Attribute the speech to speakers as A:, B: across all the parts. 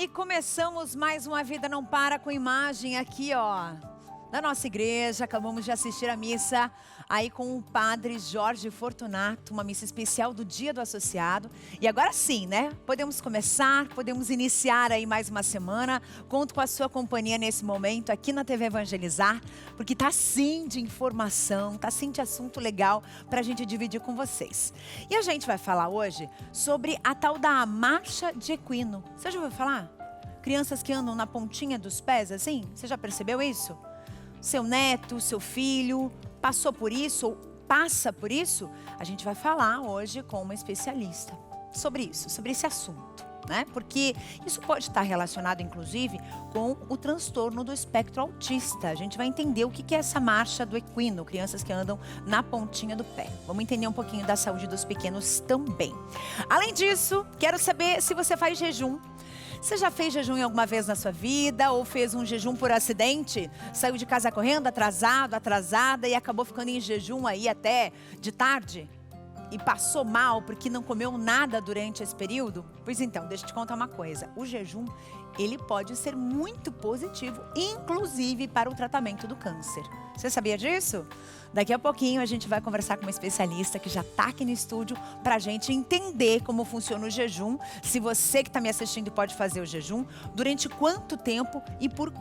A: E começamos mais uma Vida Não Para com imagem aqui, ó, da nossa igreja. Acabamos de assistir a missa aí com o padre Jorge Fortunato, uma missa especial do Dia do Associado. E agora sim, né? Podemos começar, podemos iniciar aí mais uma semana. Conto com a sua companhia nesse momento aqui na TV Evangelizar, porque tá sim de informação, tá sim de assunto legal pra gente dividir com vocês. E a gente vai falar hoje sobre a tal da marcha de equino. Você já ouviu falar? Crianças que andam na pontinha dos pés, assim? Você já percebeu isso? Seu neto, seu filho passou por isso ou passa por isso? A gente vai falar hoje com uma especialista sobre isso, sobre esse assunto, né? Porque isso pode estar relacionado, inclusive, com o transtorno do espectro autista. A gente vai entender o que é essa marcha do equino, crianças que andam na pontinha do pé. Vamos entender um pouquinho da saúde dos pequenos também. Além disso, quero saber se você faz jejum. Você já fez jejum em alguma vez na sua vida? Ou fez um jejum por acidente? Saiu de casa correndo, atrasado, atrasada e acabou ficando em jejum aí até de tarde? E passou mal porque não comeu nada durante esse período? Pois então, deixa eu te contar uma coisa. O jejum, ele pode ser muito positivo, inclusive para o tratamento do câncer. Você sabia disso? Daqui a pouquinho a gente vai conversar com uma especialista que já está aqui no estúdio para a gente entender como funciona o jejum. Se você que está me assistindo pode fazer o jejum, durante quanto tempo e por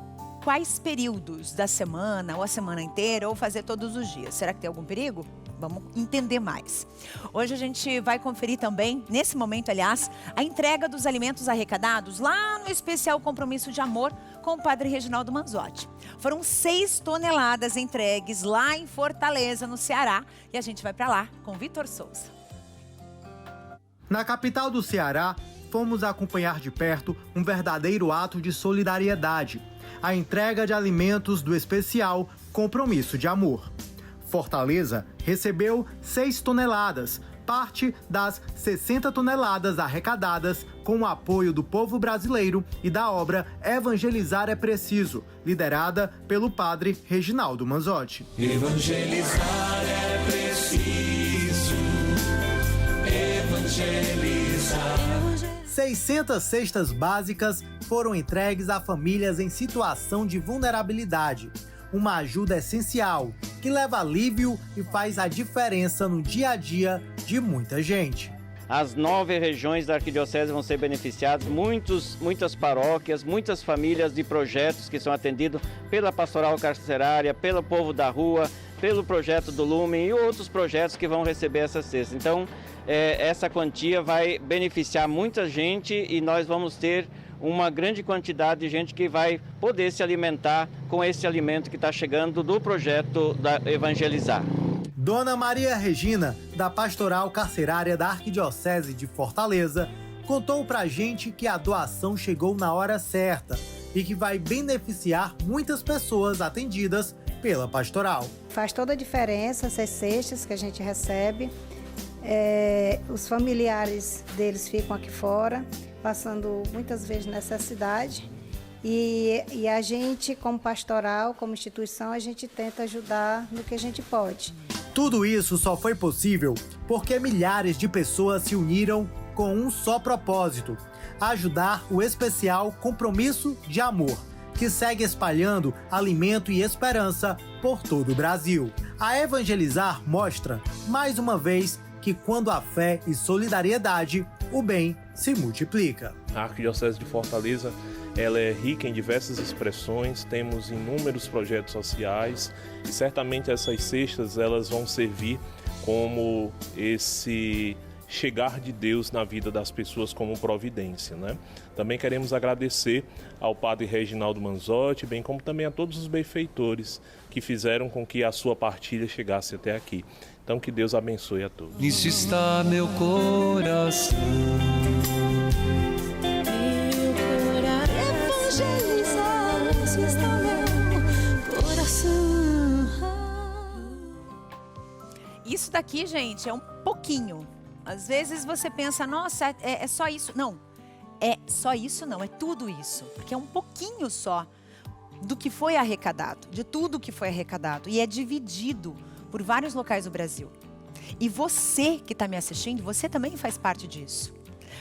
A: quais períodos da semana, ou a semana inteira, ou fazer todos os dias. Será que tem algum perigo? Vamos entender mais. Hoje a gente vai conferir também, nesse momento, aliás, a entrega dos alimentos arrecadados lá no especial Compromisso de Amor com o padre Reginaldo Manzotti. Foram 6 toneladas entregues lá em Fortaleza, no Ceará, e a gente vai para lá com Vitor Souza.
B: Na capital do Ceará, fomos acompanhar de perto um verdadeiro ato de solidariedade, a entrega de alimentos do especial Compromisso de Amor. Fortaleza recebeu 6 toneladas, parte das 60 toneladas arrecadadas com o apoio do povo brasileiro e da obra Evangelizar é Preciso, liderada pelo padre Reginaldo Manzotti.
C: Evangelizar é preciso, evangelizar.
B: 600 cestas básicas foram entregues a famílias em situação de vulnerabilidade. Uma ajuda essencial, que leva alívio e faz a diferença no dia a dia de muita gente.
D: As 9 regiões da arquidiocese vão ser beneficiadas, muitas paróquias, muitas famílias de projetos que são atendidos pela pastoral carcerária, pelo povo da rua, pelo projeto do Lumen e outros projetos que vão receber essa cesta. Então, essa quantia vai beneficiar muita gente e nós vamos ter uma grande quantidade de gente que vai poder se alimentar com esse alimento que está chegando do projeto da Evangelizar.
B: Dona Maria Regina, da Pastoral Carcerária da Arquidiocese de Fortaleza, contou pra gente que a doação chegou na hora certa e que vai beneficiar muitas pessoas atendidas pela pastoral.
E: Faz toda a diferença essas cestas que a gente recebe. Os familiares deles ficam aqui fora, passando muitas vezes necessidade. E a gente, como pastoral, como instituição, a gente tenta ajudar no que a gente pode.
B: Tudo isso só foi possível porque milhares de pessoas se uniram com um só propósito: ajudar o especial Compromisso de Amor, que segue espalhando alimento e esperança por todo o Brasil. A Evangelizar mostra, mais uma vez, que quando há fé e solidariedade, o bem se multiplica.
F: A Arquidiocese de Fortaleza, ela é rica em diversas expressões, temos inúmeros projetos sociais e certamente essas cestas elas vão servir como esse chegar de Deus na vida das pessoas como providência, né? Também queremos agradecer ao padre Reginaldo Manzotti, bem como também a todos os benfeitores que fizeram com que a sua partilha chegasse até aqui. Então que Deus abençoe a todos.
C: Nisso está meu coração.
A: Isso daqui, gente, é um pouquinho. Às vezes você pensa, nossa, é só isso. Não, é só isso não, é tudo isso. Porque é um pouquinho só do que foi arrecadado, de tudo que foi arrecadado. E é dividido por vários locais do Brasil. E você que está me assistindo, você também faz parte disso.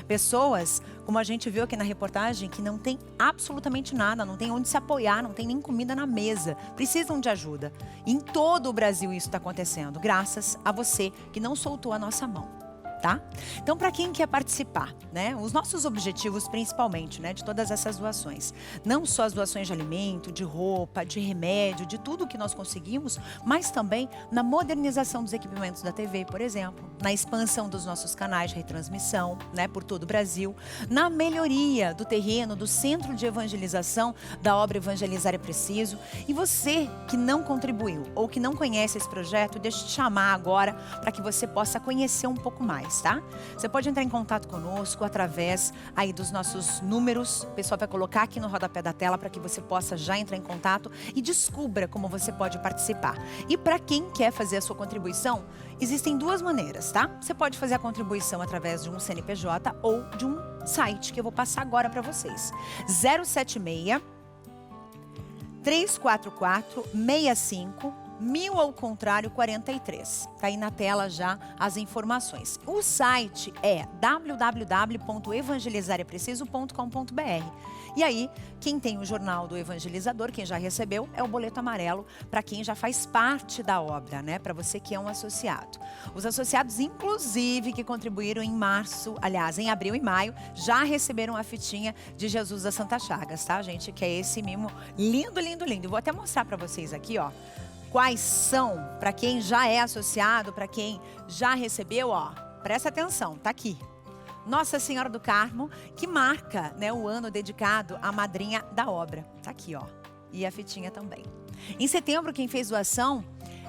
A: Pessoas, como a gente viu aqui na reportagem, que não tem absolutamente nada, não tem onde se apoiar, não tem nem comida na mesa, precisam de ajuda. Em todo o Brasil isso está acontecendo, graças a você que não soltou a nossa mão. Tá? Então, para quem quer participar, né? Os nossos objetivos, principalmente, né? De todas essas doações, não só as doações de alimento, de roupa, de remédio, de tudo que nós conseguimos, mas também na modernização dos equipamentos da TV, por exemplo, na expansão dos nossos canais de retransmissão, né? Por todo o Brasil, na melhoria do terreno, do centro de evangelização da obra Evangelizar é Preciso. E você que não contribuiu ou que não conhece esse projeto, deixa eu te chamar agora para que você possa conhecer um pouco mais. Tá? Você pode entrar em contato conosco através aí dos nossos números. O pessoal vai colocar aqui no rodapé da tela para que você possa já entrar em contato e descubra como você pode participar. E para quem quer fazer a sua contribuição, existem duas maneiras, tá? Você pode fazer a contribuição através de um CNPJ ou de um site que eu vou passar agora para vocês. 076 344 65 1000 ao contrário 43. Tá aí na tela já as informações. O site é www.evangelizarepreciso.com.br. E aí, quem tem o jornal do evangelizador, quem já recebeu, é o boleto amarelo para quem já faz parte da obra, né? Para você que é um associado. Os associados, inclusive, que contribuíram em março, aliás, em abril e maio, já receberam a fitinha de Jesus das Santas Chagas, tá, gente? Que é esse mimo lindo, lindo, lindo. Eu vou até mostrar para vocês aqui, ó. Quais são, para quem já é associado, para quem já recebeu, ó, presta atenção, tá aqui. Nossa Senhora do Carmo, que marca, né, o ano dedicado à madrinha da obra. Tá aqui, ó, e a fitinha também. Em setembro, quem fez doação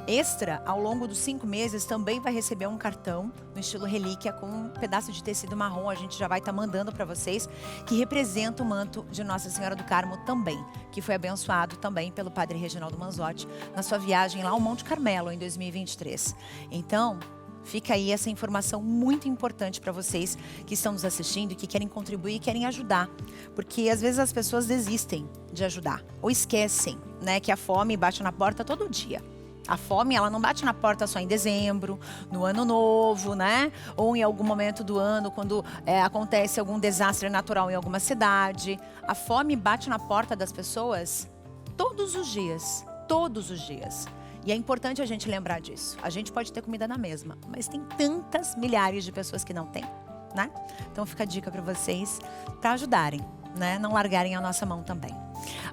A: extra, ao longo dos 5 meses, também vai receber um cartão no estilo relíquia com um pedaço de tecido marrom. A gente já vai estar mandando para vocês, que representa o manto de Nossa Senhora do Carmo também, que foi abençoado também pelo Padre Reginaldo Manzotti na sua viagem lá ao Monte Carmelo em 2023. Então, fica aí essa informação muito importante para vocês que estão nos assistindo e que querem contribuir e querem ajudar. Porque às vezes as pessoas desistem de ajudar ou esquecem, né, que a fome bate na porta todo dia. A fome, ela não bate na porta só em dezembro, no ano novo, né? Ou em algum momento do ano, quando acontece algum desastre natural em alguma cidade. A fome bate na porta das pessoas todos os dias, todos os dias. E é importante a gente lembrar disso. A gente pode ter comida na mesma, mas tem tantas milhares de pessoas que não têm, né? Então fica a dica para vocês, para ajudarem, né? Não largarem a nossa mão também.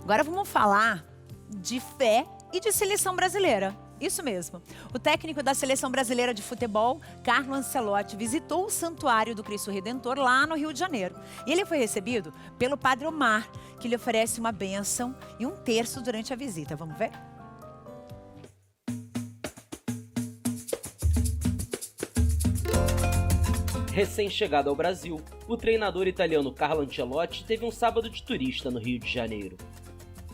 A: Agora vamos falar de fé e de seleção brasileira. Isso mesmo. O técnico da Seleção Brasileira de Futebol, Carlo Ancelotti, visitou o Santuário do Cristo Redentor lá no Rio de Janeiro. E ele foi recebido pelo Padre Omar, que lhe oferece uma bênção e um terço durante a visita. Vamos ver?
G: Recém-chegado ao Brasil, o treinador italiano Carlo Ancelotti teve um sábado de turista no Rio de Janeiro.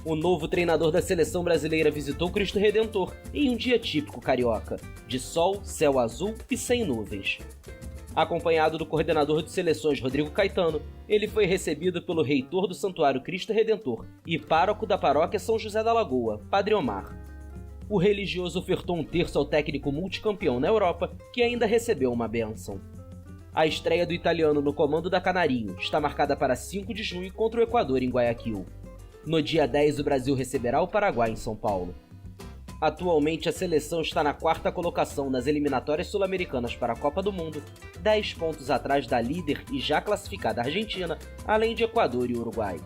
G: O novo treinador da seleção brasileira visitou Cristo Redentor em um dia típico carioca, de sol, céu azul e sem nuvens. Acompanhado do coordenador de seleções Rodrigo Caetano, ele foi recebido pelo reitor do Santuário Cristo Redentor e pároco da paróquia São José da Lagoa, Padre Omar. O religioso ofertou um terço ao técnico multicampeão na Europa, que ainda recebeu uma bênção. A estreia do italiano no comando da Canarinho está marcada para 5 de junho contra o Equador em Guayaquil. No dia 10, o Brasil receberá o Paraguai em São Paulo. Atualmente, a seleção está na 4ª colocação nas eliminatórias sul-americanas para a Copa do Mundo, 10 pontos atrás da líder e já classificada Argentina, além de Equador e Uruguai.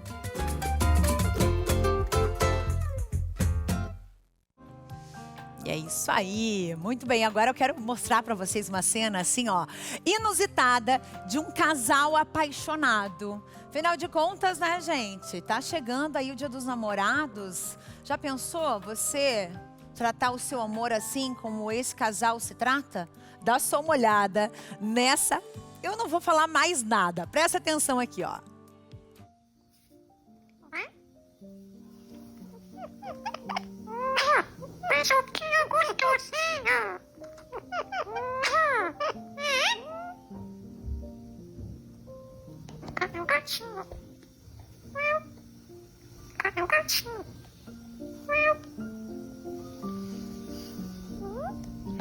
A: E é isso aí, muito bem. Agora eu quero mostrar para vocês uma cena assim, ó, inusitada de um casal apaixonado. Afinal de contas, né, gente? Tá chegando aí o Dia dos Namorados. Já pensou você tratar o seu amor assim como esse casal se trata? Dá só uma olhada nessa. Eu não vou falar mais nada. Presta atenção aqui, ó.
H: Beijoquinho gostosinho. Cadê o gatinho? Cadê o gatinho?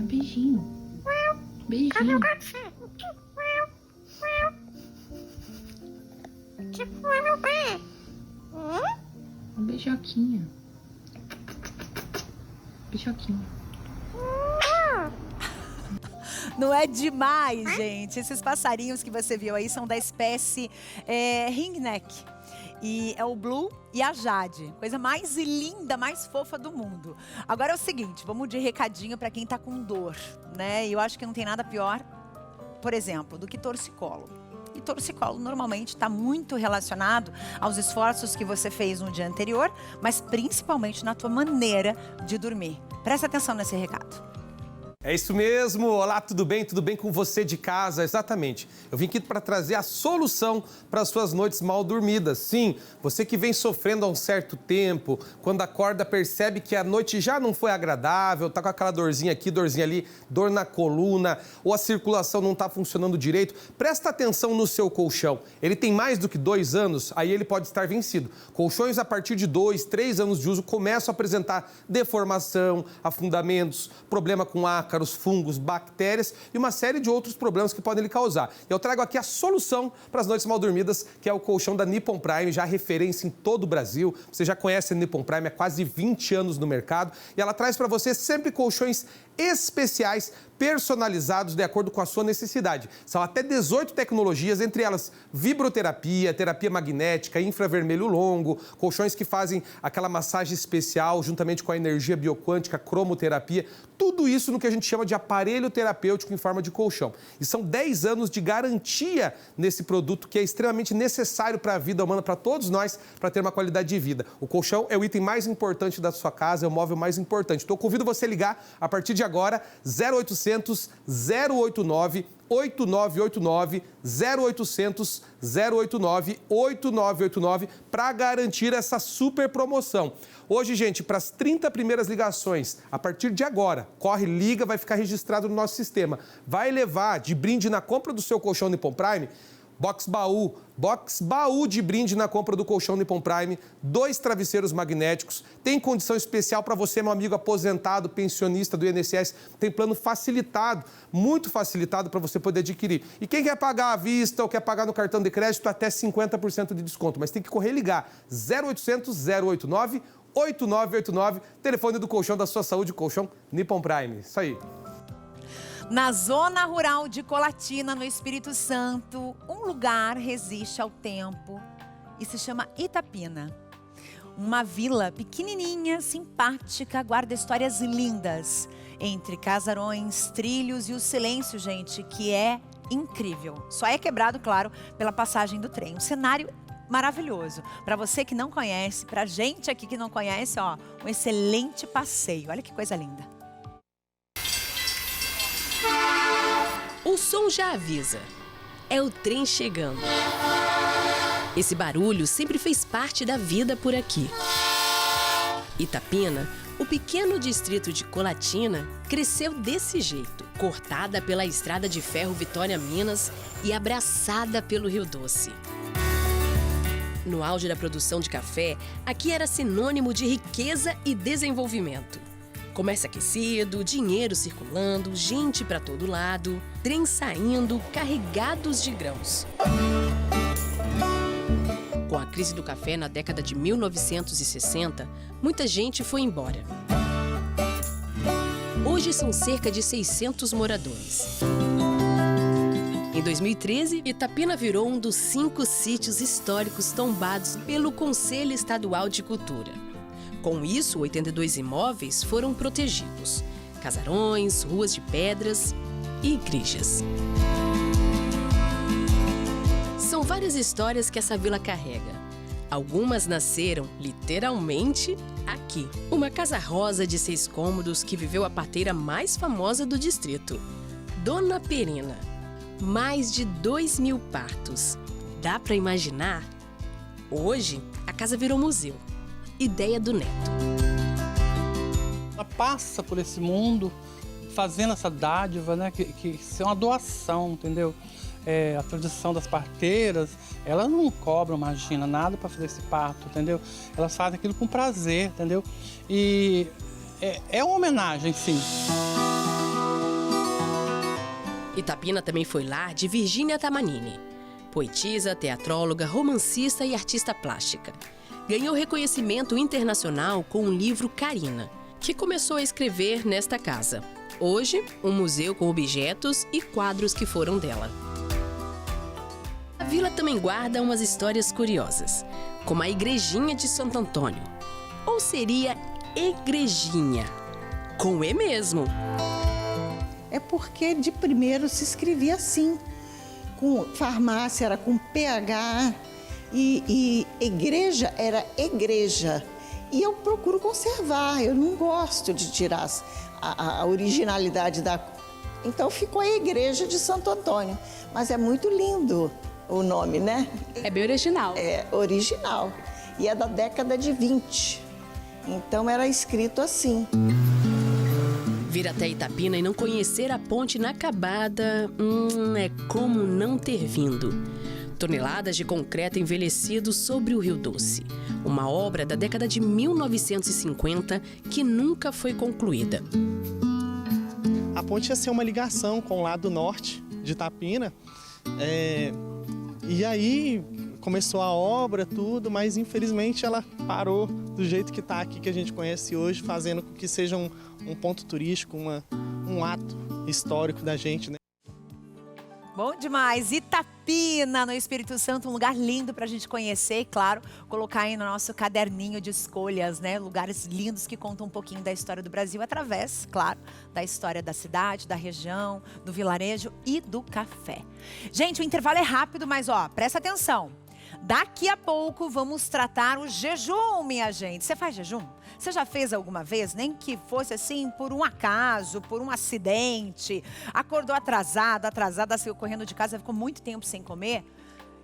I: Beijinho.
H: Cadê
I: Beijinho.
H: o gatinho?
I: Pichoquinha. Pichoquinha.
A: Não é demais, gente? Esses passarinhos que você viu aí são da espécie ringneck. E é o Blue e a Jade. Coisa mais linda, mais fofa do mundo. Agora é o seguinte, vamos de recadinho para quem tá com dor, né? E eu acho que não tem nada pior, por exemplo, do que torcicolo. E torcicolo normalmente está muito relacionado aos esforços que você fez no dia anterior, mas principalmente na tua maneira de dormir. Presta atenção nesse recado.
J: É isso mesmo. Olá, tudo bem? Tudo bem com você de casa? Exatamente. Eu vim aqui para trazer a solução para as suas noites mal dormidas. Sim, você que vem sofrendo há um certo tempo, quando acorda percebe que a noite já não foi agradável, tá com aquela dorzinha aqui, dorzinha ali, dor na coluna, ou a circulação não está funcionando direito. Presta atenção no seu colchão. Ele tem mais do que 2 anos, aí ele pode estar vencido. Colchões a partir de 2, 3 anos de uso começam a apresentar deformação, afundamentos, problema com ácaros, fungos, bactérias e uma série de outros problemas que podem lhe causar. Eu trago aqui a solução para as noites mal dormidas, que é o colchão da Nippon Prime, já referência em todo o Brasil. Você já conhece a Nippon Prime há quase 20 anos no mercado e ela traz para você sempre colchões especiais, personalizados de acordo com a sua necessidade. São até 18 tecnologias, entre elas vibroterapia, terapia magnética, infravermelho longo, colchões que fazem aquela massagem especial juntamente com a energia bioquântica, cromoterapia, tudo isso no que a gente chama de aparelho terapêutico em forma de colchão. E são 10 anos de garantia nesse produto que é extremamente necessário para a vida humana, para todos nós, para ter uma qualidade de vida. O colchão é o item mais importante da sua casa, é o móvel mais importante. Então eu convido você a ligar a partir de agora, 0800 089 8989 0800 089 8989 para garantir essa super promoção. Hoje, gente, para as 30 primeiras ligações, a partir de agora, corre, liga, vai ficar registrado no nosso sistema. Vai levar de brinde na compra do seu colchão Nippon Prime, box baú de brinde na compra do colchão Nippon Prime, 2 travesseiros magnéticos, tem condição especial para você, meu amigo aposentado, pensionista do INSS, tem plano facilitado, muito facilitado para você poder adquirir. E quem quer pagar à vista ou quer pagar no cartão de crédito, até 50% de desconto, mas tem que correr e ligar, 0800 089 8989, telefone do colchão da sua saúde, colchão Nippon Prime, isso aí.
A: Na zona rural de Colatina, no Espírito Santo, um lugar resiste ao tempo e se chama Itapina. Uma vila pequenininha, simpática, guarda histórias lindas entre casarões, trilhos e o silêncio, gente, que é incrível. Só é quebrado, claro, pela passagem do trem. Um cenário maravilhoso. Para você que não conhece, para gente aqui que não conhece, ó, um excelente passeio. Olha que coisa linda.
K: O som já avisa. É o trem chegando. Esse barulho sempre fez parte da vida por aqui. Itapina, o pequeno distrito de Colatina, cresceu desse jeito, cortada pela estrada de ferro Vitória-Minas e abraçada pelo Rio Doce. No auge da produção de café, aqui era sinônimo de riqueza e desenvolvimento. Comércio aquecido, dinheiro circulando, gente para todo lado, trem saindo, carregados de grãos. Com a crise do café na década de 1960, muita gente foi embora. Hoje são cerca de 600 moradores. Em 2013, Itapina virou um dos 5 sítios históricos tombados pelo Conselho Estadual de Cultura. Com isso, 82 imóveis foram protegidos. Casarões, ruas de pedras e igrejas. São várias histórias que essa vila carrega. Algumas nasceram, literalmente, aqui. Uma casa rosa de 6 cômodos que viveu a parteira mais famosa do distrito, Dona Perina. Mais de 2.000 partos. Dá para imaginar? Hoje, a casa virou museu. Ideia do neto.
L: Ela passa por esse mundo fazendo essa dádiva, né? Que isso é uma doação, entendeu? A tradição das parteiras, elas não cobram, imagina, nada para fazer esse parto, entendeu? Elas fazem aquilo com prazer, entendeu? E é uma homenagem, sim.
K: Itapina também foi lar de Virgínia Tamanini, poetisa, teatróloga, romancista e artista plástica. ganhou reconhecimento internacional com o livro Carina, que começou a escrever nesta casa. Hoje, um museu com objetos e quadros que foram dela. A vila também guarda umas histórias curiosas, como a Igrejinha de Santo Antônio. Ou seria Igrejinha, com E mesmo.
I: É porque de primeiro se escrevia assim, com farmácia era com PH e igreja era igreja. E eu procuro conservar, eu não gosto de tirar a originalidade da... Então ficou a Igreja de Santo Antônio, mas é muito lindo o nome, né?
M: É bem original.
I: É original e é da década de 20, então era escrito assim.
K: Vir até Itapina e não conhecer a ponte inacabada, é como não ter vindo. Toneladas de concreto envelhecido sobre o Rio Doce. Uma obra da década de 1950 que nunca foi concluída.
N: A ponte ia ser uma ligação com o lado norte de Itapina. E aí começou a obra, tudo, mas infelizmente ela parou do jeito que está aqui, que a gente conhece hoje, fazendo com que seja um ponto turístico, um ato histórico da gente, né?
A: Bom demais. Itapina, no Espírito Santo, um lugar lindo para a gente conhecer e, claro, colocar aí no nosso caderninho de escolhas, né? Lugares lindos que contam um pouquinho da história do Brasil através, claro, da história da cidade, da região, do vilarejo e do café. Gente, o intervalo é rápido, mas ó, presta atenção. Daqui a pouco vamos tratar o jejum, minha gente. Você faz jejum? Você já fez alguma vez? Nem que fosse assim, por um acaso, por um acidente. Acordou atrasada, saiu correndo de casa, ficou muito tempo sem comer.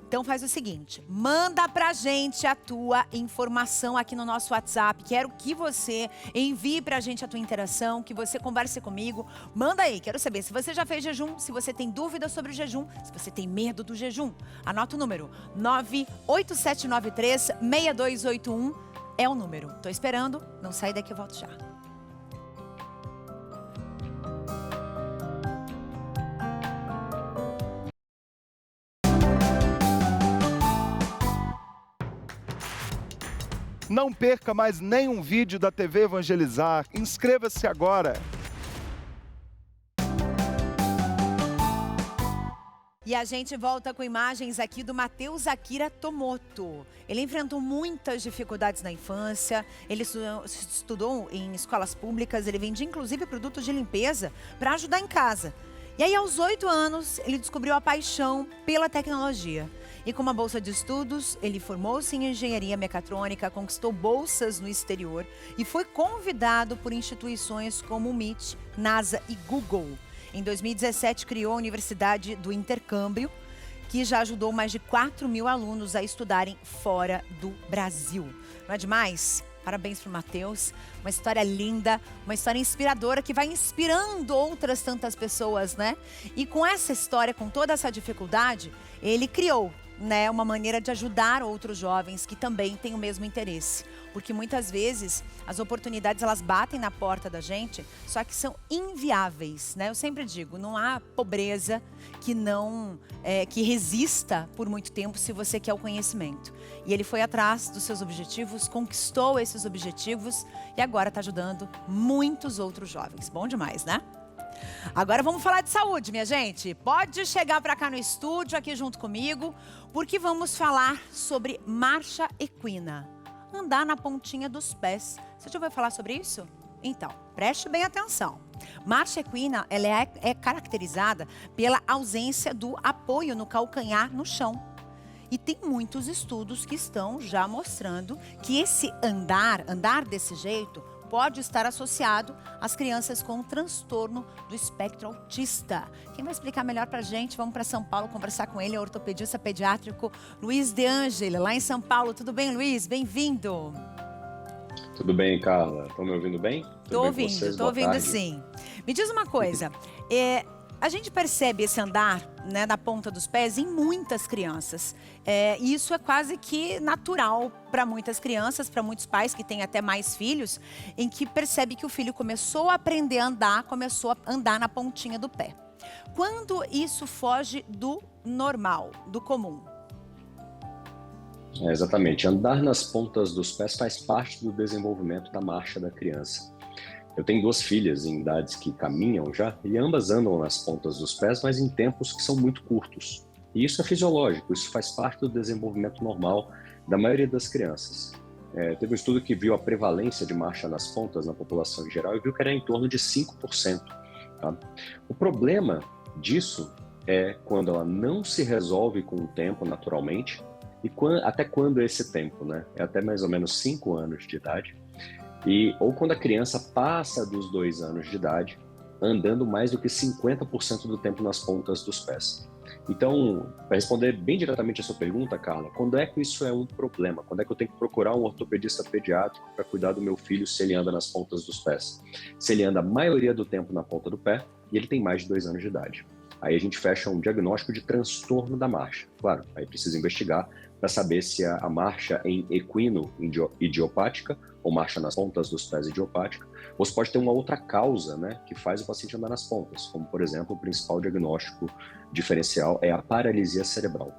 A: Então faz o seguinte, manda pra gente a tua informação aqui no nosso WhatsApp. Quero que você envie pra gente a tua interação, que você converse comigo. Manda aí, quero saber se você já fez jejum, se você tem dúvida sobre o jejum, se você tem medo do jejum. Anota o número 98793-6281 é o número. Tô esperando, não sai daqui, eu volto já.
O: Não perca mais nenhum vídeo da TV Evangelizar. Inscreva-se agora.
A: E a gente volta com imagens aqui do Matheus Akira Tomoto. Ele enfrentou muitas dificuldades na infância, ele estudou em escolas públicas, ele vendia inclusive produtos de limpeza para ajudar em casa. E aí aos 8 anos ele descobriu a paixão pela tecnologia. E com uma bolsa de estudos, ele formou-se em engenharia mecatrônica, conquistou bolsas no exterior e foi convidado por instituições como o MIT, NASA e Google. Em 2017, criou a Universidade do Intercâmbio, que já ajudou mais de 4.000 alunos a estudarem fora do Brasil. Não é demais? Parabéns para o Matheus. Uma história linda, uma história inspiradora que vai inspirando outras tantas pessoas, né? E com essa história, com toda essa dificuldade, ele criou, né, uma maneira de ajudar outros jovens que também têm o mesmo interesse. Porque muitas vezes as oportunidades elas batem na porta da gente, só que são inviáveis, né? Eu sempre digo, não há pobreza que não que resista por muito tempo se você quer o conhecimento. E ele foi atrás dos seus objetivos, conquistou esses objetivos e agora está ajudando muitos outros jovens. Bom demais, né? Agora vamos falar de saúde, minha gente. Pode chegar para cá no estúdio, aqui junto comigo, porque vamos falar sobre marcha equina. Andar na pontinha dos pés. Você já ouviu falar sobre isso? Então, preste bem atenção. Marcha equina, ela é caracterizada pela ausência do apoio no calcanhar no chão. E tem muitos estudos que estão já mostrando que esse andar desse jeito, pode estar associado às crianças com transtorno do espectro autista. Quem vai explicar melhor pra gente? Vamos para São Paulo conversar com ele, é o ortopedista pediátrico Luiz De Angeli, lá em São Paulo. Tudo bem, Luiz? Bem-vindo.
P: Tudo bem, Carla? Estão me ouvindo bem?
A: Tô ouvindo sim. Me diz uma coisa, a gente percebe esse andar, né, na ponta dos pés em muitas crianças. E isso é quase que natural para muitas crianças, para muitos pais que têm até mais filhos, em que percebe que o filho começou a aprender a andar, começou a andar na pontinha do pé. Quando isso foge do normal, do comum?
P: Exatamente. Andar nas pontas dos pés faz parte do desenvolvimento da marcha da criança. Eu tenho 2 filhas em idades que caminham já, e ambas andam nas pontas dos pés, mas em tempos que são muito curtos. E isso é fisiológico, isso faz parte do desenvolvimento normal da maioria das crianças. Teve um estudo que viu a prevalência de marcha nas pontas na população em geral e viu que era em torno de 5%. Tá? O problema disso é quando ela não se resolve com o tempo naturalmente, e até quando é esse tempo, né? É até mais ou menos 5 anos de idade, ou quando a criança passa dos 2 anos de idade, andando mais do que 50% do tempo nas pontas dos pés. Então, para responder bem diretamente a sua pergunta, Carla, quando é que isso é um problema? Quando é que eu tenho que procurar um ortopedista pediátrico para cuidar do meu filho se ele anda nas pontas dos pés? Se ele anda a maioria do tempo na ponta do pé e ele tem mais de 2 anos de idade. Aí a gente fecha um diagnóstico de transtorno da marcha. Claro, aí precisa investigar para saber se a marcha em equino idiopática ou marcha nas pontas dos pés idiopática, ou se pode ter uma outra causa, né, que faz o paciente andar nas pontas, como, por exemplo, o principal diagnóstico diferencial é a paralisia cerebral.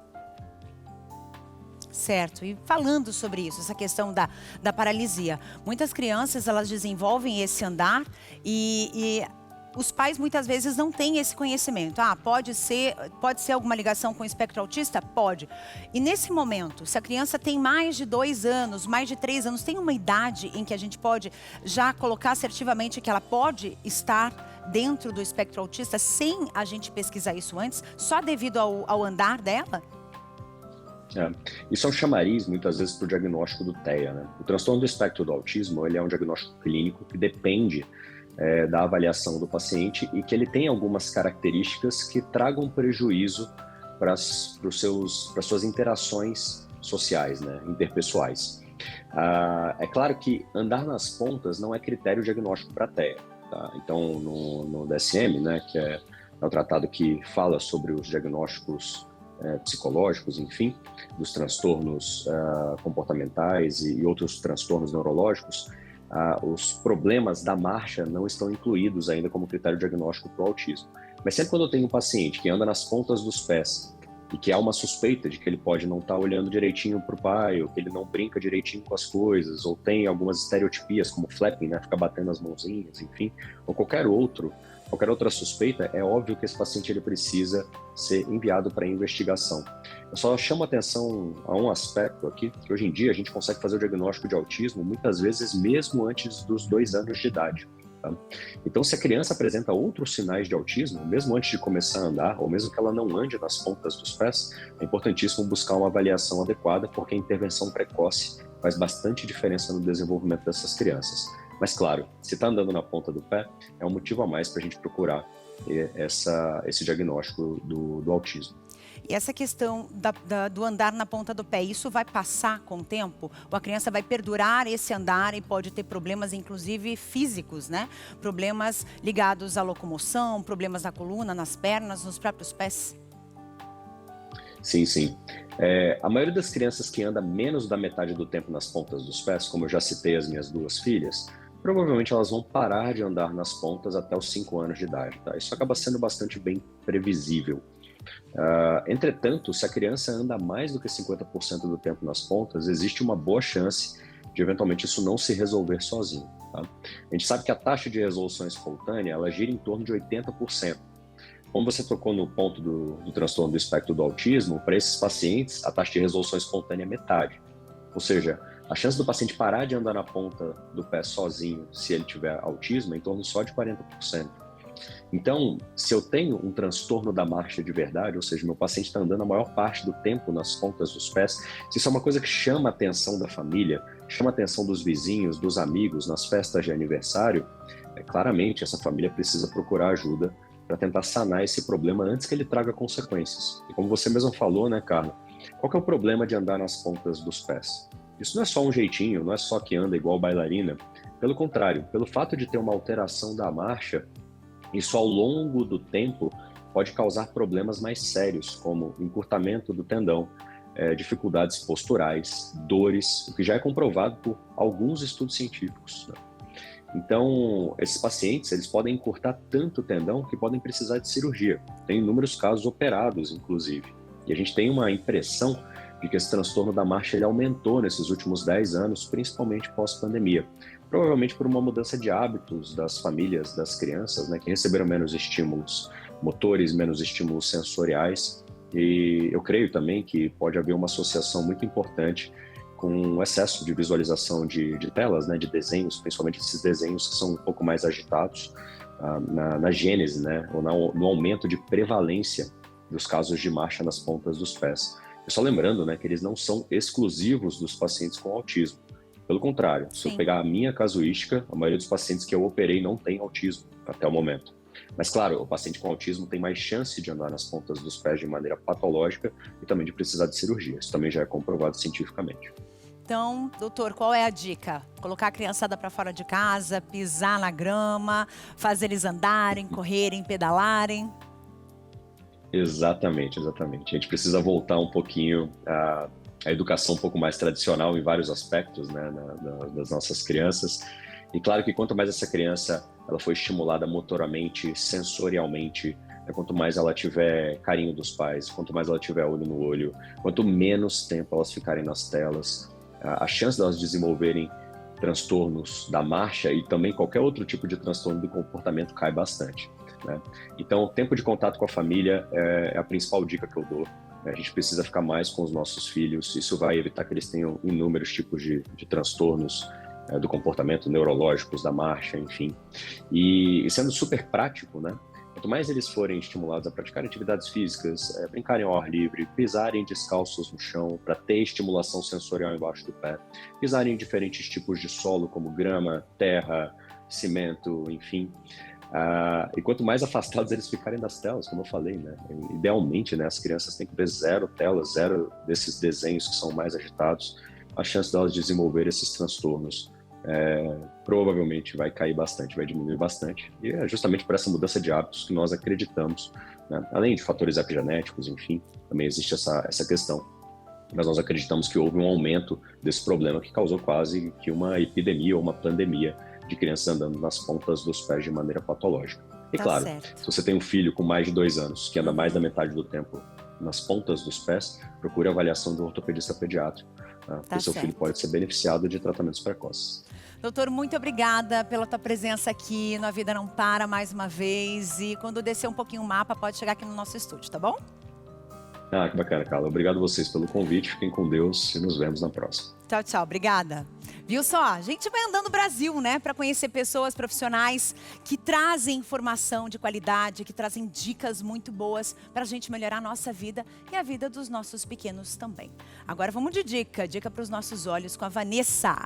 A: Certo, e falando sobre isso, essa questão da paralisia, muitas crianças elas desenvolvem esse andar e os pais muitas vezes não têm esse conhecimento. Pode ser alguma ligação com o espectro autista? Pode. E nesse momento, se a criança tem mais de 2 anos, mais de 3 anos, tem uma idade em que a gente pode já colocar assertivamente que ela pode estar dentro do espectro autista sem a gente pesquisar isso antes, só devido ao andar dela?
P: Isso é um chamariz, muitas vezes, para o diagnóstico do TEA, né? O transtorno do espectro do autismo, ele é um diagnóstico clínico que depende da avaliação do paciente e que ele tem algumas características que tragam prejuízo para suas interações sociais, né, interpessoais. É claro que andar nas pontas não é critério diagnóstico para TEA. Tá? Então, no DSM, né, que é o tratado que fala sobre os diagnósticos psicológicos, enfim, dos transtornos comportamentais e outros transtornos neurológicos, os problemas da marcha não estão incluídos ainda como critério diagnóstico para o autismo. Mas sempre quando eu tenho um paciente que anda nas pontas dos pés e que há uma suspeita de que ele pode não estar olhando direitinho para o pai, ou que ele não brinca direitinho com as coisas, ou tem algumas estereotipias como flapping, né, ficar batendo as mãozinhas, enfim, ou qualquer outra suspeita, é óbvio que esse paciente ele precisa ser enviado para investigação. Eu só chamo atenção a um aspecto aqui, que hoje em dia a gente consegue fazer o diagnóstico de autismo muitas vezes mesmo antes dos 2 anos de idade. Tá? Então, se a criança apresenta outros sinais de autismo, mesmo antes de começar a andar, ou mesmo que ela não ande nas pontas dos pés, é importantíssimo buscar uma avaliação adequada, porque a intervenção precoce faz bastante diferença no desenvolvimento dessas crianças. Mas, claro, se está andando na ponta do pé, é um motivo a mais para a gente procurar esse diagnóstico do autismo.
A: E essa questão do andar na ponta do pé, isso vai passar com o tempo? Ou a criança vai perdurar esse andar e pode ter problemas, inclusive físicos, né? Problemas ligados à locomoção, problemas na coluna, nas pernas, nos próprios pés?
P: Sim, sim. A maioria das crianças que anda menos da metade do tempo nas pontas dos pés, como eu já citei as minhas 2 filhas, provavelmente elas vão parar de andar nas pontas até os 5 anos de idade. Tá? Isso acaba sendo bastante bem previsível. Entretanto, se a criança anda mais do que 50% do tempo nas pontas, existe uma boa chance de eventualmente isso não se resolver sozinho. Tá? A gente sabe que a taxa de resolução espontânea ela gira em torno de 80%. Como você tocou no ponto do transtorno do espectro do autismo, para esses pacientes a taxa de resolução espontânea é metade. Ou seja, a chance do paciente parar de andar na ponta do pé sozinho, se ele tiver autismo, é em torno só de 40%. Então, se eu tenho um transtorno da marcha de verdade, ou seja, meu paciente está andando a maior parte do tempo nas pontas dos pés, se isso é uma coisa que chama a atenção da família, chama a atenção dos vizinhos, dos amigos, nas festas de aniversário, claramente essa família precisa procurar ajuda para tentar sanar esse problema antes que ele traga consequências. E como você mesmo falou, né, Carla? Qual que é o problema de andar nas pontas dos pés? Isso não é só um jeitinho, não é só que anda igual bailarina. Pelo contrário, pelo fato de ter uma alteração da marcha, isso ao longo do tempo pode causar problemas mais sérios, como encurtamento do tendão, dificuldades posturais, dores, o que já é comprovado por alguns estudos científicos. Né? Então, esses pacientes eles podem encurtar tanto o tendão que podem precisar de cirurgia. Tem inúmeros casos operados, inclusive. E a gente tem uma impressão de que esse transtorno da marcha ele aumentou nesses últimos 10 anos, principalmente pós-pandemia. Provavelmente por uma mudança de hábitos das famílias, das crianças, né, que receberam menos estímulos motores, menos estímulos sensoriais. E eu creio também que pode haver uma associação muito importante com o excesso de visualização de telas, né, de desenhos, principalmente esses desenhos que são um pouco mais agitados, na gênese, né, ou no aumento de prevalência dos casos de marcha nas pontas dos pés. E só lembrando, né, que eles não são exclusivos dos pacientes com autismo. Pelo contrário, se eu pegar a minha casuística, a maioria dos pacientes que eu operei não tem autismo até o momento. Mas, claro, o paciente com autismo tem mais chance de andar nas pontas dos pés de maneira patológica e também de precisar de cirurgia. Isso também já é comprovado cientificamente.
A: Então, doutor, qual é a dica? Colocar a criançada para fora de casa, pisar na grama, fazer eles andarem, correrem, pedalarem?
P: Exatamente. A gente precisa voltar um pouquinho à educação um pouco mais tradicional em vários aspectos, né, das nossas crianças. E claro que quanto mais essa criança ela foi estimulada motoramente, sensorialmente, quanto mais ela tiver carinho dos pais, quanto mais ela tiver olho no olho, quanto menos tempo elas ficarem nas telas, a chance delas desenvolverem transtornos da marcha e também qualquer outro tipo de transtorno do comportamento cai bastante, né? Então, o tempo de contato com a família é a principal dica que eu dou. A gente precisa ficar mais com os nossos filhos, isso vai evitar que eles tenham inúmeros tipos de transtornos do comportamento, neurológicos, da marcha, enfim. E sendo super prático, né? Quanto mais eles forem estimulados a praticar atividades físicas, brincarem ao ar livre, pisarem descalços no chão para ter estimulação sensorial embaixo do pé, pisarem em diferentes tipos de solo, como grama, terra, cimento, enfim. E quanto mais afastados eles ficarem das telas, como eu falei, né? Idealmente, né, as crianças têm que ver zero telas, zero desses desenhos que são mais agitados, a chance delas desenvolver esses transtornos provavelmente vai cair bastante, vai diminuir bastante. E é justamente por essa mudança de hábitos que nós acreditamos, né? Além de fatores epigenéticos, enfim, também existe essa questão. Mas nós acreditamos que houve um aumento desse problema que causou quase que uma epidemia ou uma pandemia de crianças andando nas pontas dos pés de maneira patológica. E claro, se você tem um filho com mais de 2 anos, que anda mais da metade do tempo nas pontas dos pés, procure a avaliação do ortopedista pediátrico, porque seu filho pode ser beneficiado de tratamentos precoces.
A: Doutor, muito obrigada pela tua presença aqui no A Vida Não Para mais uma vez. E quando descer um pouquinho o mapa, pode chegar aqui no nosso estúdio, tá bom?
P: Que bacana, Carla. Obrigado a vocês pelo convite. Fiquem com Deus e nos vemos na próxima.
A: Tchau, tchau. Obrigada. Viu só? A gente vai andando no Brasil, né? Para conhecer pessoas profissionais que trazem informação de qualidade, que trazem dicas muito boas para a gente melhorar a nossa vida e a vida dos nossos pequenos também. Agora vamos de dica para os nossos olhos com a Vanessa.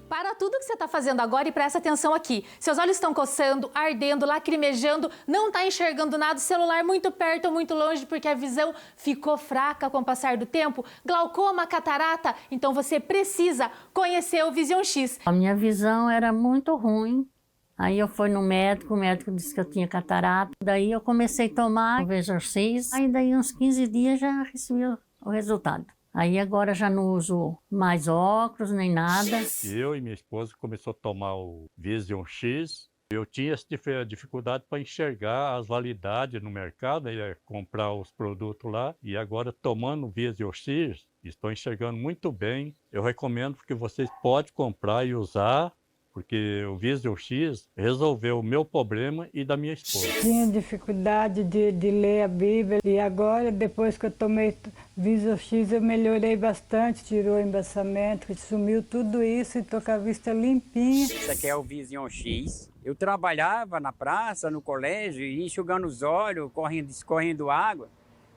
M: Para tudo que você está fazendo agora e presta atenção aqui. Seus olhos estão coçando, ardendo, lacrimejando, não está enxergando nada, celular muito perto ou muito longe porque a visão ficou fraca com o passar do tempo, glaucoma, catarata, então você precisa conhecer o Vision X.
Q: A minha visão era muito ruim. Aí eu fui no médico, o médico disse que eu tinha catarata. Daí eu comecei a tomar o Vision X, aí daí uns 15 dias já recebi o resultado. Aí agora já não uso mais óculos, nem nada.
R: Eu e minha esposa começou a tomar o Vision X. Eu tinha essa dificuldade para enxergar as validades no mercado, comprar os produtos lá. E agora, tomando o Vision X, estou enxergando muito bem. Eu recomendo que vocês podem comprar e usar, porque o Vision X resolveu o meu problema e da minha esposa.
S: Tinha dificuldade de ler a Bíblia e agora, depois que eu tomei Vision X, eu melhorei bastante, tirou o embaçamento, sumiu tudo isso e estou com a vista limpinha.
T: Isso aqui é o Vision X. Eu trabalhava na praça, no colégio, enxugando os olhos, escorrendo água,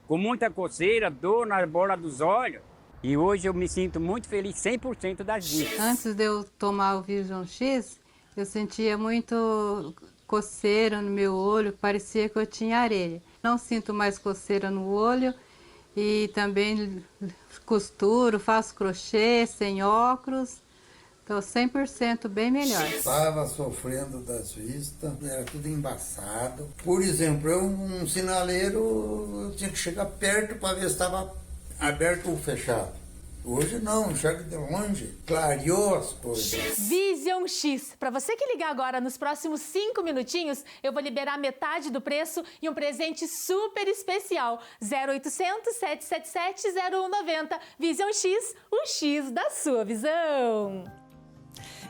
T: com muita coceira, dor na bola dos olhos. E hoje eu me sinto muito feliz, 100% das vistas.
U: Antes de eu tomar o Vision X, eu sentia muito coceira no meu olho, parecia que eu tinha areia. Não sinto mais coceira no olho e também costuro, faço crochê sem óculos. Estou 100% bem melhor.
V: Estava sofrendo das vistas, era tudo embaçado. Por exemplo, um sinaleiro, eu tinha que chegar perto para ver se estava aberto ou fechado. Hoje não, enxerga de longe, clareou as coisas.
M: Vision X. Para você que ligar agora nos próximos 5 minutinhos, eu vou liberar metade do preço e um presente super especial. 0800 777 0190. Vision X, o X da sua visão.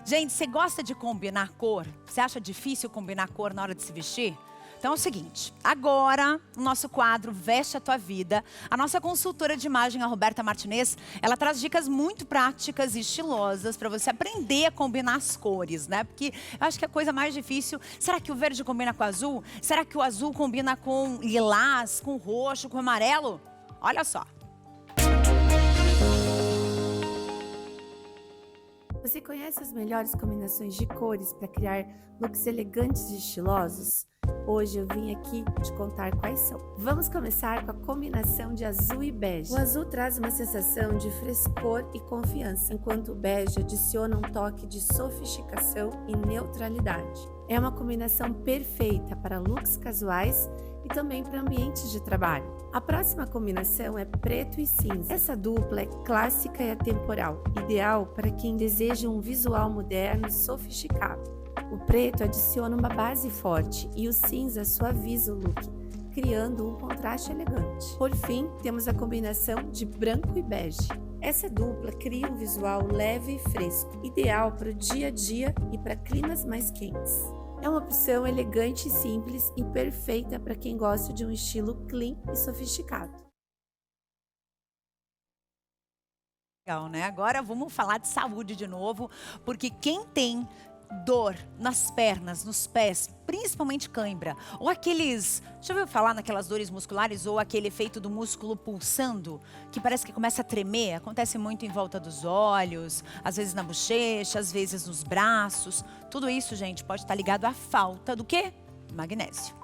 A: Gente, você gosta de combinar cor? Você acha difícil combinar cor na hora de se vestir? Então é o seguinte, agora, no nosso quadro Veste a Tua Vida, a nossa consultora de imagem, a Roberta Martinez, ela traz dicas muito práticas e estilosas para você aprender a combinar as cores, né? Porque eu acho que a coisa mais difícil, será que o verde combina com o azul? Será que o azul combina com lilás, com roxo, com amarelo? Olha só.
D: Você conhece as melhores combinações de cores para criar looks elegantes e estilosos? Hoje eu vim aqui te contar quais são. Vamos começar com a combinação de azul e bege. O azul traz uma sensação de frescor e confiança, enquanto o bege adiciona um toque de sofisticação e neutralidade. É uma combinação perfeita para looks casuais e também para ambientes de trabalho. A próxima combinação é preto e cinza. Essa dupla é clássica e atemporal, ideal para quem deseja um visual moderno e sofisticado. O preto adiciona uma base forte e o cinza suaviza o look, criando um contraste elegante. Por fim, temos a combinação de branco e bege. Essa dupla cria um visual leve e fresco, ideal para o dia a dia e para climas mais quentes. É uma opção elegante e simples e perfeita para quem gosta de um estilo clean e sofisticado.
A: Legal, né? Agora vamos falar de saúde de novo, porque quem tem dor nas pernas, nos pés, principalmente cãibra, ou aqueles, já ouviu falar naquelas dores musculares, ou aquele efeito do músculo pulsando, que parece que começa a tremer, acontece muito em volta dos olhos, às vezes na bochecha, às vezes nos braços, tudo isso, gente, pode estar ligado à falta do quê? Magnésio.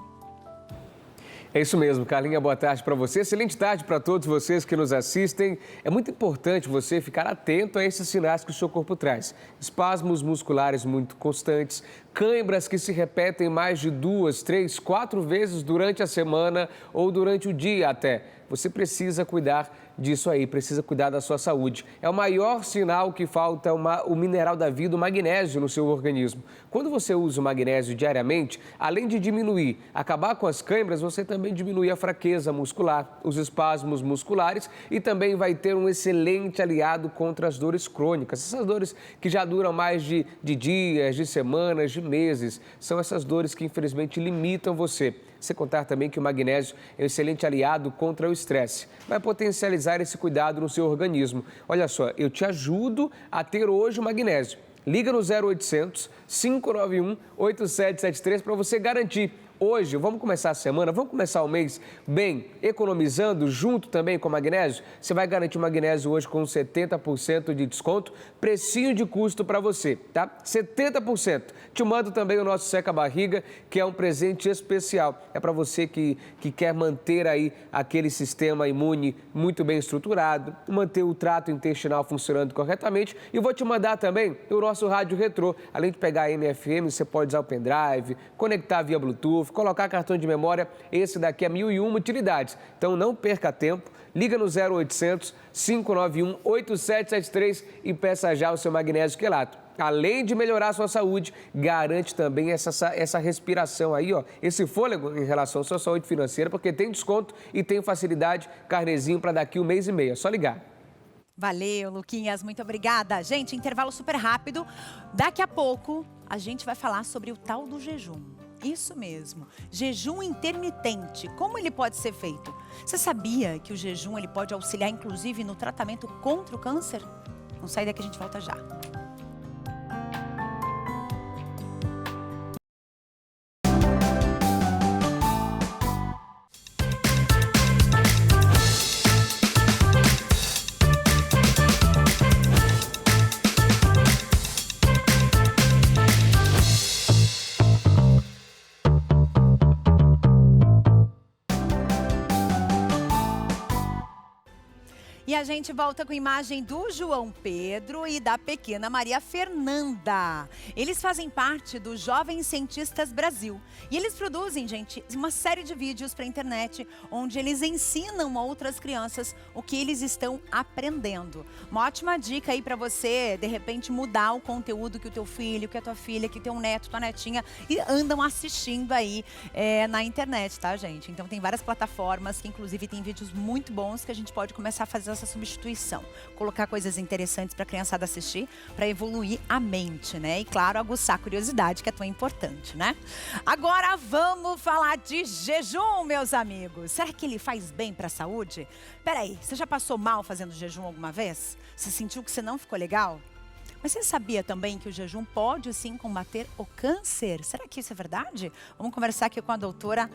E: É isso mesmo, Carlinha, boa tarde para você. Excelente tarde para todos vocês que nos assistem. É muito importante você ficar atento a esses sinais que o seu corpo traz. Espasmos musculares muito constantes, cãibras que se repetem mais de 2, 3, 4 vezes durante a semana ou durante o dia até. Você precisa cuidar disso aí, precisa cuidar da sua saúde. É o maior sinal que falta o mineral da vida, o magnésio no seu organismo. Quando você usa o magnésio diariamente, além de diminuir, acabar com as câimbras, você também diminui a fraqueza muscular, os espasmos musculares e também vai ter um excelente aliado contra as dores crônicas. Essas dores que já duram mais de dias, de semanas, de meses, são essas dores que infelizmente limitam você. Sem contar também que o magnésio é um excelente aliado contra o estresse. Vai potencializar esse cuidado no seu organismo. Olha só, eu te ajudo a ter hoje o magnésio. Liga no 0800 591 8773 para você garantir. Hoje, vamos começar a semana, vamos começar o mês bem, economizando junto também com o magnésio. Você vai garantir o magnésio hoje com 70% de desconto, precinho de custo para você, tá? 70%. Te mando também o nosso seca-barriga, que é um presente especial. É para você que quer manter aí aquele sistema imune muito bem estruturado, manter o trato intestinal funcionando corretamente. E vou te mandar também o nosso rádio retrô. Além de pegar a AM/FM, você pode usar o pendrive, conectar via Bluetooth, colocar cartão de memória, esse daqui é 1001 utilidades. Então não perca tempo, liga no 0800 591 8773 e peça já o seu magnésio quelato. Além de melhorar a sua saúde, garante também essa respiração aí, ó, esse fôlego em relação à sua saúde financeira, porque tem desconto e tem facilidade, carnezinho para daqui 1 mês e meio, é só ligar.
A: Valeu, Luquinhas, muito obrigada. Gente, intervalo super rápido. Daqui a pouco a gente vai falar sobre o tal do jejum. Isso mesmo, jejum intermitente. Como ele pode ser feito? Você sabia que o jejum ele pode auxiliar inclusive no tratamento contra o câncer? Não sai daqui, a gente volta já. E E a gente volta com a imagem do João Pedro e da pequena Maria Fernanda. Eles fazem parte do Jovens Cientistas Brasil. E eles produzem, gente, uma série de vídeos para a internet, onde eles ensinam a outras crianças o que eles estão aprendendo. Uma ótima dica aí para você, de repente, mudar o conteúdo que o teu filho, que a tua filha, que teu neto, tua netinha andam assistindo aí na internet, tá, gente? Então tem várias plataformas que, inclusive, tem vídeos muito bons que a gente pode começar a fazer essa substituição, colocar coisas interessantes para a criançada assistir, para evoluir a mente, né? E claro, aguçar a curiosidade, que é tão importante, né? Agora vamos falar de jejum, meus amigos. Será que ele faz bem para a saúde? Peraí, você já passou mal fazendo jejum alguma vez? Você sentiu que você não ficou legal? Mas você sabia também que o jejum pode sim combater o câncer? Será que isso é verdade? Vamos conversar aqui com a doutora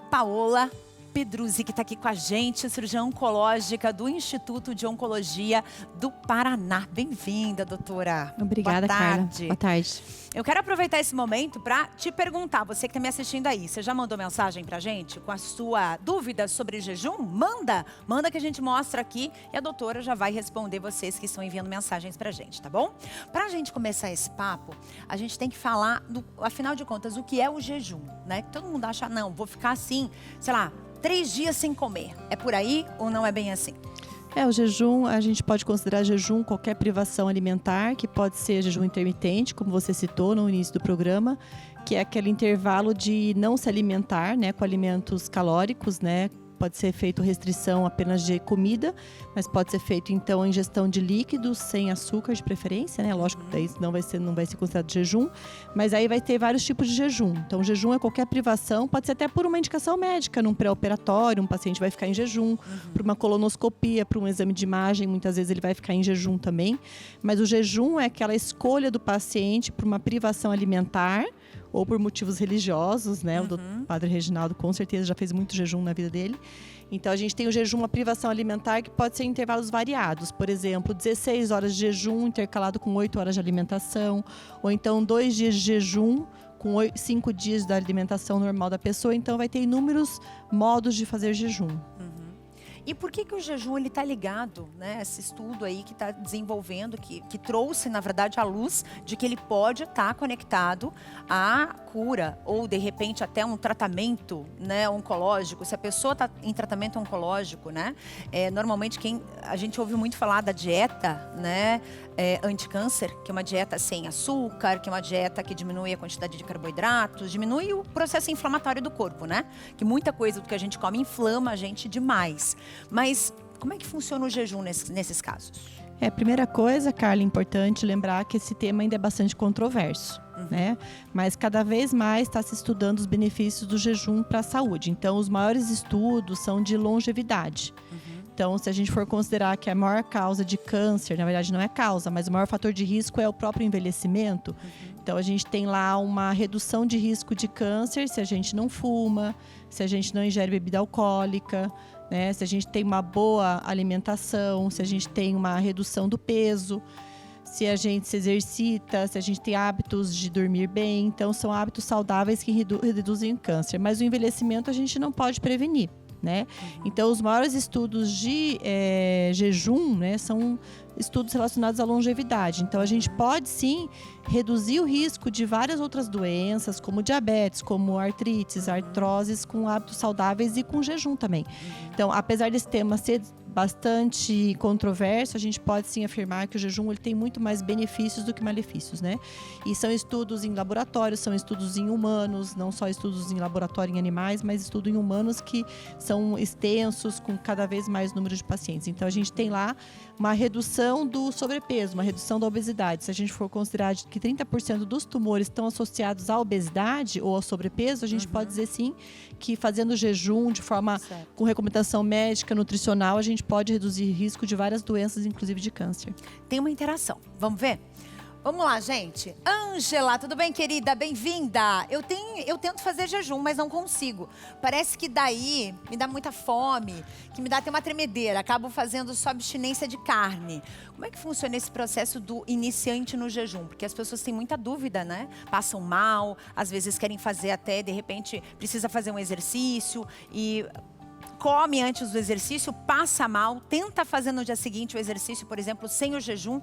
A: Paola Pedruzzi, que está aqui com a gente, cirurgiã oncológica do Instituto de Oncologia do Paraná. Bem-vinda, doutora.
B: Obrigada,
A: Boa
B: Carla.
A: tarde.
B: Boa tarde.
A: Eu quero aproveitar esse momento para te perguntar, você que está me assistindo aí, você já mandou mensagem pra gente com a sua dúvida sobre jejum? Manda que a gente mostra aqui e a doutora já vai responder vocês que estão enviando mensagens pra gente, tá bom? Pra gente começar esse papo, a gente tem que falar, afinal de contas, o que é o jejum, né? Todo mundo acha, não, vou ficar assim, sei lá, 3 dias sem comer. É por aí ou não é bem assim?
B: O jejum, a gente pode considerar jejum qualquer privação alimentar, que pode ser jejum intermitente, como você citou no início do programa, que é aquele intervalo de não se alimentar, né, com alimentos calóricos, né? Pode ser feito restrição apenas de comida, mas pode ser feito então ingestão de líquidos sem açúcar de preferência, né? Lógico que daí não vai ser considerado jejum, mas aí vai ter vários tipos de jejum. Então, jejum é qualquer privação, pode ser até por uma indicação médica, num pré-operatório, um paciente vai ficar em jejum, por uma colonoscopia, por um exame de imagem, muitas vezes ele vai ficar em jejum também. Mas o jejum é aquela escolha do paciente por uma privação alimentar, ou por motivos religiosos, né? O padre Reginaldo com certeza já fez muito jejum na vida dele. Então a gente tem o jejum, uma privação alimentar que pode ser em intervalos variados. Por exemplo, 16 horas de jejum intercalado com 8 horas de alimentação. Ou então 2 dias de jejum com 5 dias da alimentação normal da pessoa. Então vai ter inúmeros modos de fazer jejum.
A: E por que o jejum ele está ligado, né? Esse estudo aí que está desenvolvendo, que trouxe, na verdade, a luz de que ele pode estar conectado à cura ou, de repente, até um tratamento, né, oncológico. Se a pessoa está em tratamento oncológico, né? Normalmente, a gente ouve muito falar da dieta, né? Anticâncer, que é uma dieta sem açúcar, que é uma dieta que diminui a quantidade de carboidratos, diminui o processo inflamatório do corpo, né? Que muita coisa do que a gente come inflama a gente demais. Mas como é que funciona o jejum nesses casos?
B: Primeira coisa, Carla, importante lembrar que esse tema ainda é bastante controverso, né? Mas cada vez mais está se estudando os benefícios do jejum para a saúde. Então, os maiores estudos são de longevidade. Então, se a gente for considerar que a maior causa de câncer, na verdade não é causa, mas o maior fator de risco é o próprio envelhecimento. Então, a gente tem lá uma redução de risco de câncer se a gente não fuma, se a gente não ingere bebida alcoólica, né? Se a gente tem uma boa alimentação, se a gente tem uma redução do peso, se a gente se exercita, se a gente tem hábitos de dormir bem. Então, são hábitos saudáveis que reduzem o câncer. Mas o envelhecimento a gente não pode prevenir, né? Então, os maiores estudos de jejum, né, são estudos relacionados à longevidade. Então, a gente pode, sim, reduzir o risco de várias outras doenças, como diabetes, como artrites, artroses, com hábitos saudáveis e com jejum também. Então, apesar desse tema ser bastante controverso, a gente pode sim afirmar que o jejum ele tem muito mais benefícios do que malefícios, né? E são estudos em laboratório, são estudos em humanos, não só estudos em laboratório em animais, mas estudos em humanos que são extensos, com cada vez mais número de pacientes. Então, a gente tem lá uma redução do sobrepeso, uma redução da obesidade. Se a gente for considerar que 30% dos tumores estão associados à obesidade ou ao sobrepeso, a gente pode dizer sim que fazendo jejum de forma com recomendação médica, nutricional, a gente pode reduzir risco de várias doenças, inclusive de câncer.
A: Tem uma interação. Vamos ver? Vamos lá, gente. Ângela, tudo bem, querida? Bem-vinda. Eu tento fazer jejum, mas não consigo. Parece que daí me dá muita fome, que me dá até uma tremedeira. Acabo fazendo só abstinência de carne. Como é que funciona esse processo do iniciante no jejum? Porque as pessoas têm muita dúvida, né? Passam mal, às vezes querem fazer até, de repente, precisa fazer um exercício e... come antes do exercício, passa mal, tenta fazer no dia seguinte o exercício, por exemplo, sem o jejum,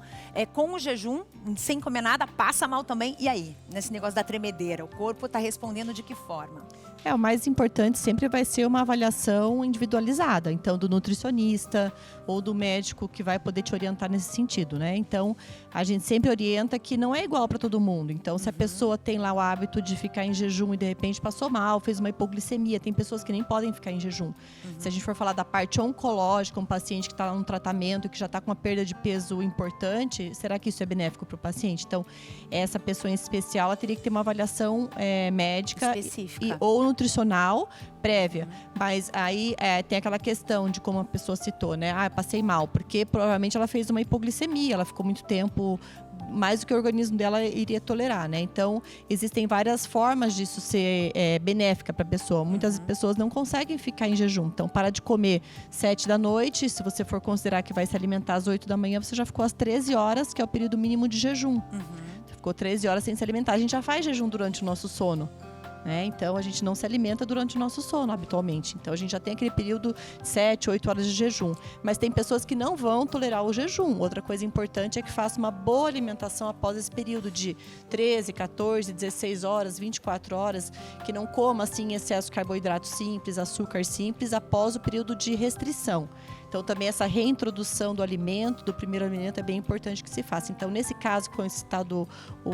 A: com o jejum, sem comer nada, passa mal também. E aí? Nesse negócio da tremedeira, o corpo está respondendo de que forma?
B: O mais importante sempre vai ser uma avaliação individualizada, então do nutricionista ou do médico que vai poder te orientar nesse sentido, né? Então, a gente sempre orienta que não é igual para todo mundo. Então, se a pessoa tem lá o hábito de ficar em jejum e de repente passou mal, fez uma hipoglicemia, tem pessoas que nem podem ficar em jejum. Se a gente for falar da parte oncológica, um paciente que está num tratamento, que já está com uma perda de peso importante, será que isso é benéfico para o paciente? Então, essa pessoa em especial, ela teria que ter uma avaliação médica
A: específica
B: ou nutricional prévia, mas aí tem aquela questão de como a pessoa citou, né? Passei mal, porque provavelmente ela fez uma hipoglicemia, ela ficou muito tempo, mais do que o organismo dela iria tolerar, né? Então, existem várias formas disso ser benéfica para a pessoa. Muitas pessoas não conseguem ficar em jejum, então para de comer 7 da noite, se você for considerar que vai se alimentar às 8 da manhã, você já ficou às 13 horas, que é o período mínimo de jejum. Ficou 13 horas sem se alimentar. A gente já faz jejum durante o nosso sono. Então, a gente não se alimenta durante o nosso sono, habitualmente. Então, a gente já tem aquele período de 7, 8 horas de jejum. Mas tem pessoas que não vão tolerar o jejum. Outra coisa importante é que faça uma boa alimentação após esse período de 13, 14, 16 horas, 24 horas. Que não coma, assim, excesso de carboidrato simples, açúcar simples, após o período de restrição. Então, também essa reintrodução do alimento, do primeiro alimento, é bem importante que se faça. Então, nesse caso, com esse citado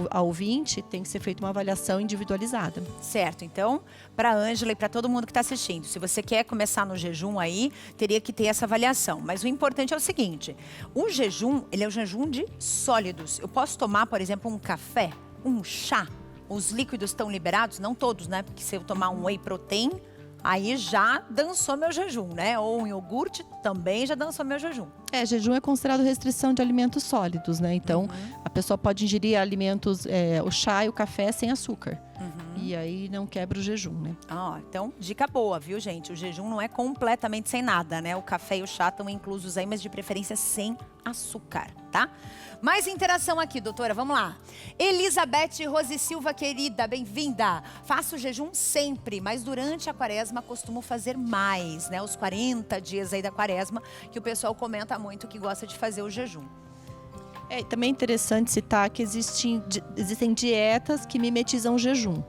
B: a ouvinte, tem que ser feita uma avaliação individualizada.
A: Certo. Então, para a Ângela e para todo mundo que está assistindo, se você quer começar no jejum aí, teria que ter essa avaliação. Mas o importante é o seguinte, o jejum, ele é o jejum de sólidos. Eu posso tomar, por exemplo, um café, um chá. Os líquidos estão liberados? Não todos, né? Porque se eu tomar um whey protein, aí já dançou meu jejum, né? Ou um iogurte também já dançou meu jejum.
B: Jejum é considerado restrição de alimentos sólidos, né? Então, a pessoa pode ingerir alimentos, o chá e o café sem açúcar. E aí não quebra o jejum, né?
A: Então, dica boa, viu, gente? O jejum não é completamente sem nada, né? O café e o chá estão inclusos aí, mas de preferência sem açúcar, tá? Mais interação aqui, doutora, vamos lá. Elizabeth Rose Silva, querida, bem-vinda. Faço jejum sempre, mas durante a quaresma costumo fazer mais, né? Os 40 dias aí da quaresma, que o pessoal comenta muito que gosta de fazer o jejum.
B: Também é interessante citar que existem dietas que mimetizam o jejum.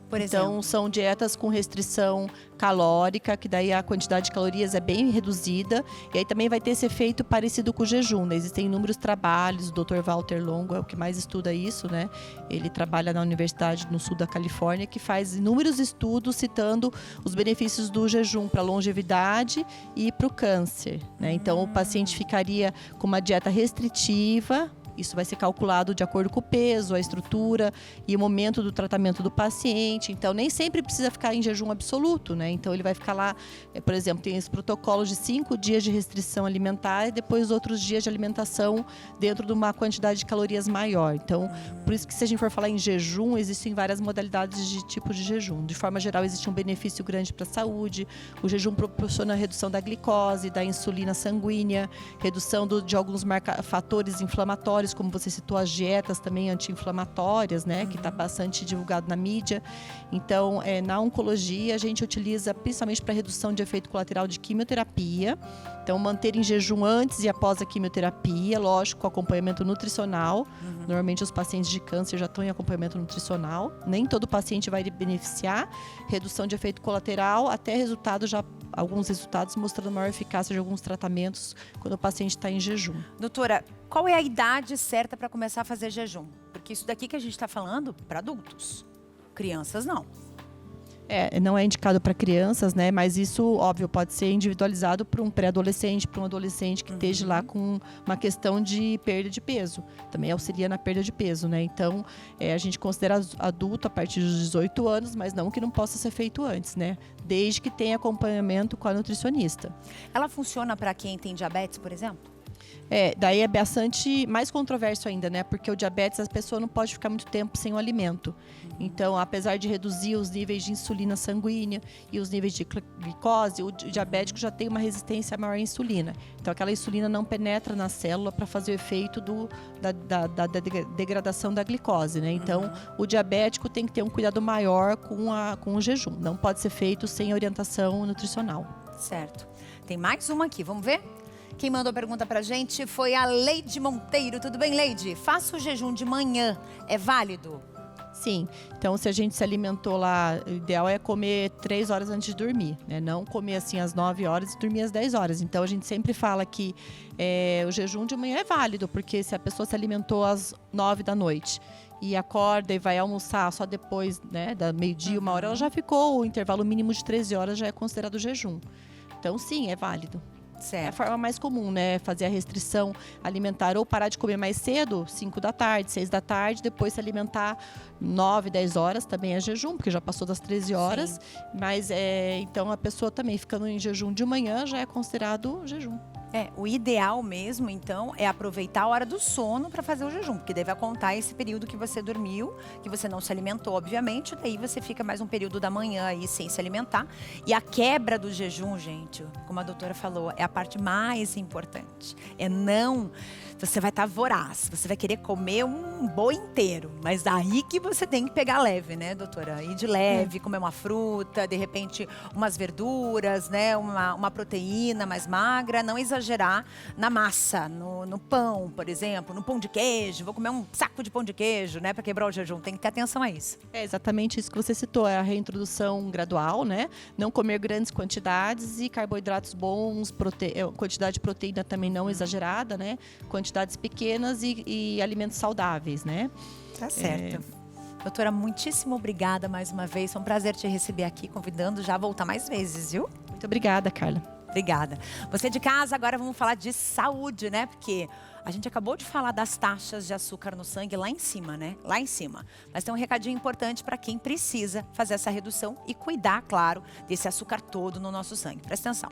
A: Por exemplo?
B: Então, são dietas com restrição calórica, que daí a quantidade de calorias é bem reduzida. E aí também vai ter esse efeito parecido com o jejum, né? Existem inúmeros trabalhos, o Dr. Walter Longo é o que mais estuda isso, né? Ele trabalha na Universidade no sul da Califórnia, que faz inúmeros estudos citando os benefícios do jejum para a longevidade e para o câncer, né? Então, o paciente ficaria com uma dieta restritiva. Isso vai ser calculado de acordo com o peso, a estrutura e o momento do tratamento do paciente. Então, nem sempre precisa ficar em jejum absoluto, né? Então, ele vai ficar lá, por exemplo, tem esse protocolo de 5 dias de restrição alimentar e depois outros dias de alimentação dentro de uma quantidade de calorias maior. Então, por isso que se a gente for falar em jejum, existem várias modalidades de tipo de jejum. De forma geral, existe um benefício grande para a saúde. O jejum proporciona a redução da glicose, da insulina sanguínea, redução de alguns fatores inflamatórios, como você citou, as dietas também anti-inflamatórias, né, que está bastante divulgado na mídia. Então, na oncologia, a gente utiliza principalmente para redução de efeito colateral de quimioterapia. Então, manter em jejum antes e após a quimioterapia, lógico, com acompanhamento nutricional. Normalmente, os pacientes de câncer já estão em acompanhamento nutricional. Nem todo paciente vai beneficiar. Redução de efeito colateral, até alguns resultados mostrando maior eficácia de alguns tratamentos quando o paciente está em jejum.
A: Doutora, qual é a idade certa para começar a fazer jejum? Porque isso daqui que a gente está falando para adultos. Crianças, não.
B: Não é indicado para crianças, né? Mas isso, óbvio, pode ser individualizado para um pré-adolescente, para um adolescente que esteja lá com uma questão de perda de peso. Também auxilia na perda de peso, né? Então, a gente considera adulto a partir dos 18 anos, mas não que não possa ser feito antes, né? Desde que tenha acompanhamento com a nutricionista.
A: Ela funciona para quem tem diabetes, por exemplo?
B: Daí é bastante mais controverso ainda, né? Porque o diabetes, a pessoa não pode ficar muito tempo sem o alimento. Então, apesar de reduzir os níveis de insulina sanguínea e os níveis de glicose, o diabético já tem uma resistência maior à insulina. Então, aquela insulina não penetra na célula para fazer o efeito da degradação da glicose, né? Então, o diabético tem que ter um cuidado maior com o jejum. Não pode ser feito sem orientação nutricional.
A: Certo. Tem mais uma aqui, vamos ver? Quem mandou a pergunta pra gente foi a Leide Monteiro. Tudo bem, Leide? Faça o jejum de manhã, é válido?
B: Sim. Então, se a gente se alimentou lá, o ideal é comer 3 horas antes de dormir, né? Não comer assim às 9 horas e dormir às 10 horas. Então, a gente sempre fala que o jejum de manhã é válido, porque se a pessoa se alimentou às 9 da noite e acorda e vai almoçar só depois, né, da meio-dia, 1 hora, ela já ficou, o intervalo mínimo de 13 horas já é considerado jejum. Então, sim, é válido.
A: Certo.
B: É a forma mais comum, né? Fazer a restrição alimentar ou parar de comer mais cedo, 5 da tarde, 6 da tarde, depois se alimentar 9, 10 horas, também é jejum, porque já passou das 13 horas. Sim. Mas, então, a pessoa também ficando em jejum de manhã já é considerado jejum.
A: O ideal mesmo, então, é aproveitar a hora do sono para fazer o jejum, porque deve contar esse período que você dormiu, que você não se alimentou, obviamente, daí você fica mais um período da manhã aí sem se alimentar. E a quebra do jejum, gente, como a doutora falou, é a parte mais importante. Você vai estar voraz, você vai querer comer um boi inteiro, mas daí que você tem que pegar leve, né, doutora? Ir de leve, comer uma fruta, de repente umas verduras, né, uma proteína mais magra, não exagerar na massa, no pão, por exemplo, no pão de queijo. Vou comer um saco de pão de queijo, né, para quebrar o jejum. Tem que ter atenção a isso.
B: É exatamente isso que você citou, é a reintrodução gradual, né? Não comer grandes quantidades e carboidratos bons, quantidade de proteína também não exagerada, né? Quantidades pequenas e alimentos saudáveis, né?
A: Tá certo. Doutora, muitíssimo obrigada mais uma vez. Foi um prazer te receber aqui, convidando já a voltar mais vezes, viu?
B: Muito obrigada, Carla.
A: Obrigada. Você de casa, agora vamos falar de saúde, né? Porque a gente acabou de falar das taxas de açúcar no sangue lá em cima, né? Lá em cima. Mas tem um recadinho importante para quem precisa fazer essa redução e cuidar, claro, desse açúcar todo no nosso sangue. Presta atenção.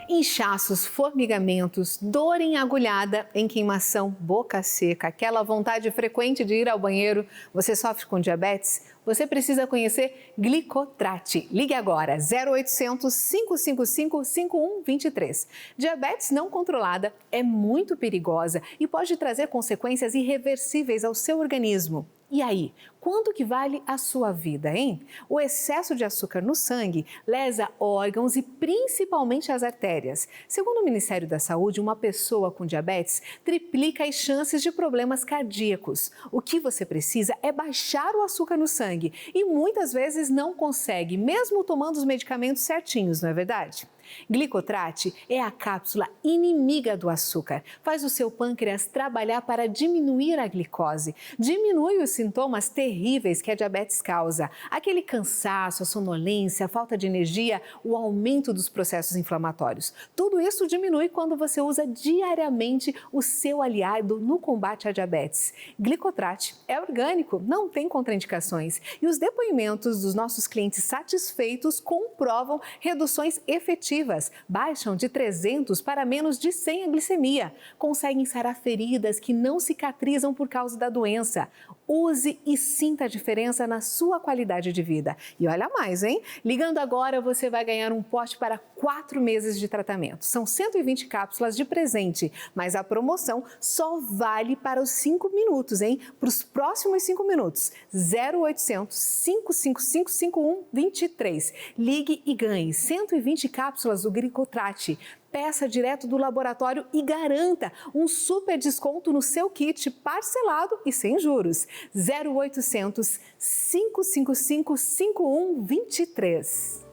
C: Inchaços, formigamentos, dor em agulhada, em queimação, boca seca, aquela vontade frequente de ir ao banheiro. Você sofre com diabetes? Você precisa conhecer Glicotrate. Ligue agora, 0800 555 5123. Diabetes não controlada é muito perigosa e pode trazer consequências irreversíveis ao seu organismo. E aí, quanto que vale a sua vida, hein? O excesso de açúcar no sangue lesa órgãos e principalmente as artérias. Segundo o Ministério da Saúde, uma pessoa com diabetes triplica as chances de problemas cardíacos. O que você precisa é baixar o açúcar no sangue e muitas vezes não consegue, mesmo tomando os medicamentos certinhos, não é verdade? Glicotrate é a cápsula inimiga do açúcar. Faz o seu pâncreas trabalhar para diminuir a glicose. Diminui os sintomas terríveis que a diabetes causa. Aquele cansaço, a sonolência, a falta de energia, o aumento dos processos inflamatórios. Tudo isso diminui quando você usa diariamente o seu aliado no combate à diabetes. Glicotrate é orgânico, não tem contraindicações. E os depoimentos dos nossos clientes satisfeitos comprovam reduções efetivas. Baixam de 300 para menos de 100 a glicemia. Conseguem sarar feridas que não cicatrizam por causa da doença. Use e sinta a diferença na sua qualidade de vida. E olha mais, hein? Ligando agora, você vai ganhar um pote para 4 meses de tratamento. São 120 cápsulas de presente, mas a promoção só vale para os 5 minutos, hein? Para os próximos 5 minutos. 0800 555 5123. Ligue e ganhe 120 cápsulas do Glicotrate. Peça direto do laboratório e garanta um super desconto no seu kit parcelado e sem juros. 0800 555 5123.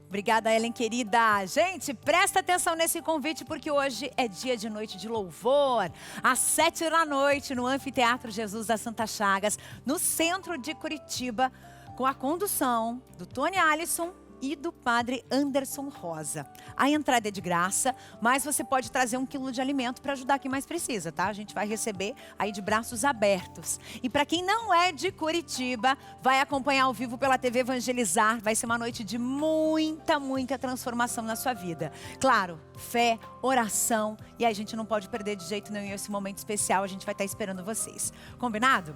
A: Obrigada, Ellen, querida. Gente, presta atenção nesse convite, porque hoje é dia de noite de louvor. Às 7 da noite, no Anfiteatro Jesus das Santas Chagas, no centro de Curitiba, com a condução do Tony Alisson e do padre Anderson Rosa. A entrada é de graça, mas você pode trazer 1 quilo de alimento para ajudar quem mais precisa, tá? A gente vai receber aí de braços abertos. E para quem não é de Curitiba, vai acompanhar ao vivo pela TV Evangelizar. Vai ser uma noite de muita, muita transformação na sua vida. Claro, fé, oração, e a gente não pode perder de jeito nenhum esse momento especial. A gente vai estar esperando vocês. Combinado?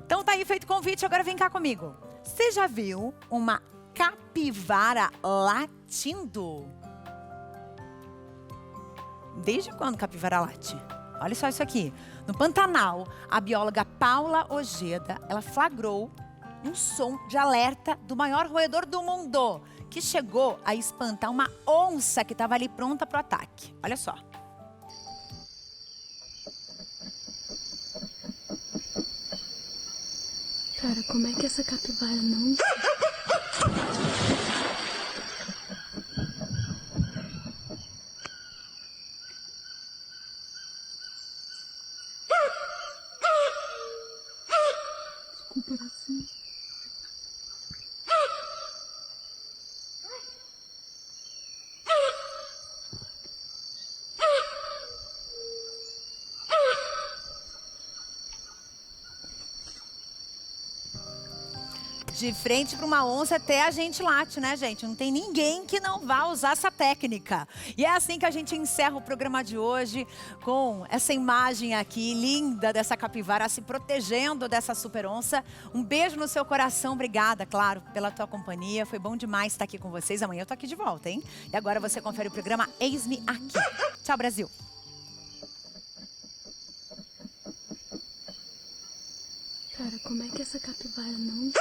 A: Então tá aí feito o convite, agora vem cá comigo. Você já viu uma capivara latindo? Desde quando capivara late? Olha só isso aqui. No Pantanal, a bióloga Paula Ojeda, ela flagrou um som de alerta do maior roedor do mundo, que chegou a espantar uma onça que estava ali pronta para o ataque. Olha só.
F: Cara, como é que essa capivara não... Desculpa, assim.
A: De frente para uma onça até a gente late, né, gente? Não tem ninguém que não vá usar essa técnica. E é assim que a gente encerra o programa de hoje, com essa imagem aqui linda dessa capivara se protegendo dessa super onça. Um beijo no seu coração, obrigada, claro, pela tua companhia. Foi bom demais estar aqui com vocês. Amanhã eu tô aqui de volta, hein? E agora você confere o programa Eis-me Aqui. Tchau, Brasil.
F: Cara, como é que essa capivara não...